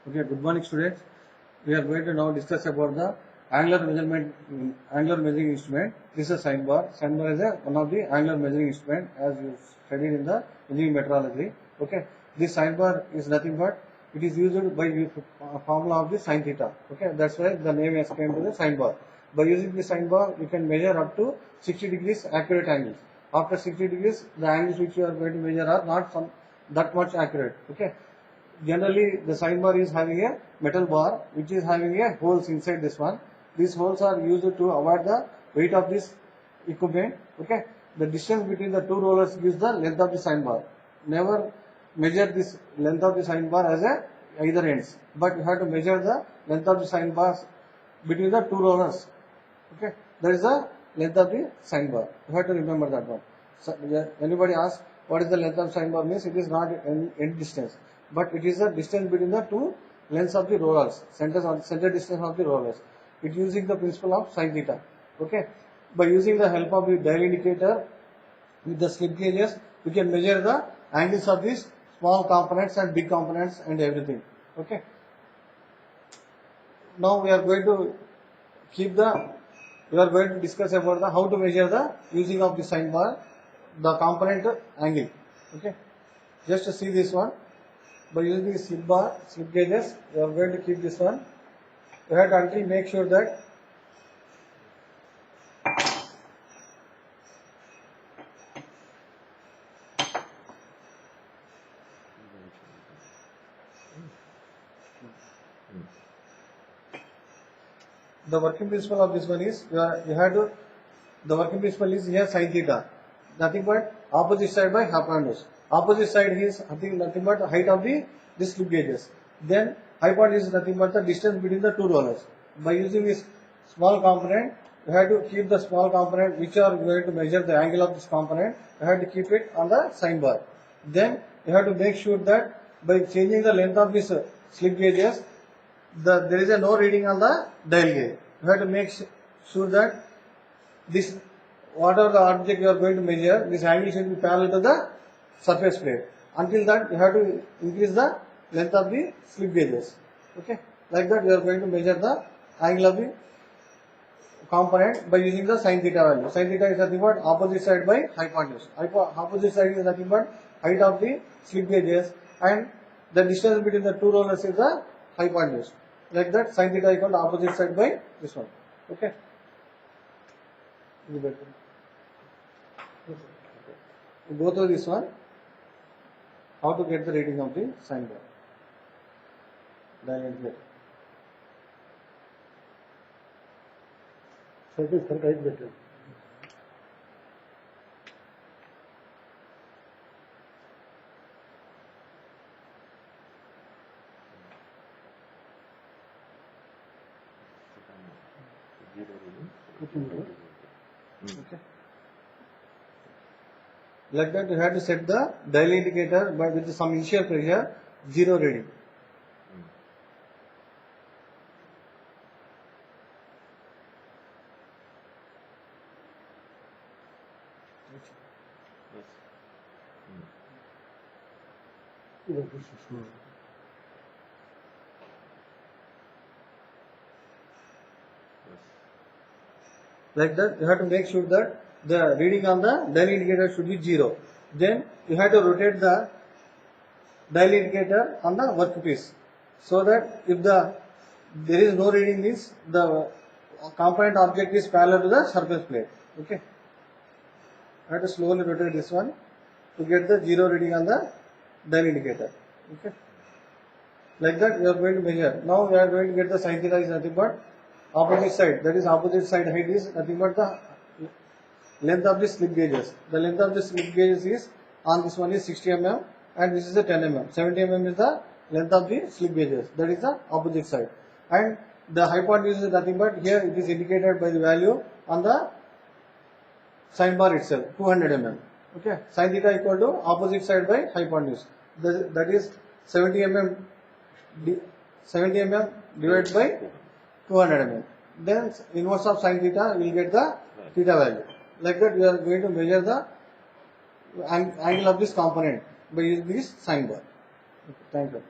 Okay, good morning students. We are going to now discuss about the angular measuring instrument. This is a sine bar. Sine bar is one of the angular measuring instrument as you studied in the engineering metrology. Okay, this sine bar is nothing but it is used by formula of the sine theta. Okay, that's why the name has came to the sine bar. By using the sine bar, you can measure up to 60 degrees accurate angles. After 60 degrees, the angles which you are going to measure are not that much accurate. Okay. Generally, the sine bar is having a metal bar which is having a holes inside this one. These holes are used to avoid the weight of this equipment. Okay, the distance between the two rollers gives the length of the sine bar. Never measure this length of the sine bar as a either ends, but you have to measure the length of the sine bars between the two rollers. Okay, that is the length of the sine bar. You have to remember that one. So, anybody asks what is the length of sine bar means, it is not end distance, but it is the distance between the two lengths of the rollers, center distance of the rollers. It using the principle of sine theta. Okay, by using the help of the dial indicator with the slip gauges, we can measure the angles of these small components and big components and everything. Okay. Now we are going to discuss about the how to measure the using of the sine bar, the component angle. Okay, just to see this one. By using the slip gauges, we are going to keep this one. You have to until make sure that the working principle of this one is the working principle is here sine theta, nothing but opposite side by hypotenuse. Opposite side is nothing but height of the slip gauges. Then hypotenuse is nothing but the distance between the two rollers. By using this small component, you have to keep the small component which are going to measure the angle of this component. You have to keep it on the sine bar. Then you have to make sure that by changing the length of this slip gauges, there is no reading on the dial gauge. You have to make sure that this whatever the object you are going to measure, this angle should be parallel to the surface plate. Until that, you have to increase the length of the slip gauges. Okay, like that you are going to measure the angle of the component by using the sine theta value. Sine theta is nothing but opposite side by hypotenuse. Opposite side is nothing but height of the slip gauges, and the distance between the two rollers is the hypotenuse. Like that, sine theta equal to opposite side by this one. Okay. We go through this one. How to get the reading of the sine bar. Dial here. Surface current is better. Okay. Like that, you have to set the dial indicator by with some initial pressure, 0 reading. Like that, you have to make sure that the reading on the dial indicator should be 0. Then you have to rotate the dial indicator on the workpiece, so that if there is no reading means the component object is parallel to the surface plate. Okay, I have to slowly rotate this one to get the 0 reading on the dial indicator. Okay, like that we are going to measure. Now we are going to get the sine theta is nothing but opposite side, that is opposite side height is nothing but the length of the slip gauges. The length of the slip gauges is on this one is 60 mm and this is the 10 mm. 70 mm is the length of the slip gauges. That is the opposite side. And the hypotenuse is nothing but here it is indicated by the value on the sine bar itself, 200 mm. Okay, sine theta equal to opposite side by hypotenuse. That is 70 mm divided by 200 mm. Then inverse of sine theta will get the theta value. Like that we are going to measure the angle of this component by using this sine bar. Okay, thank you.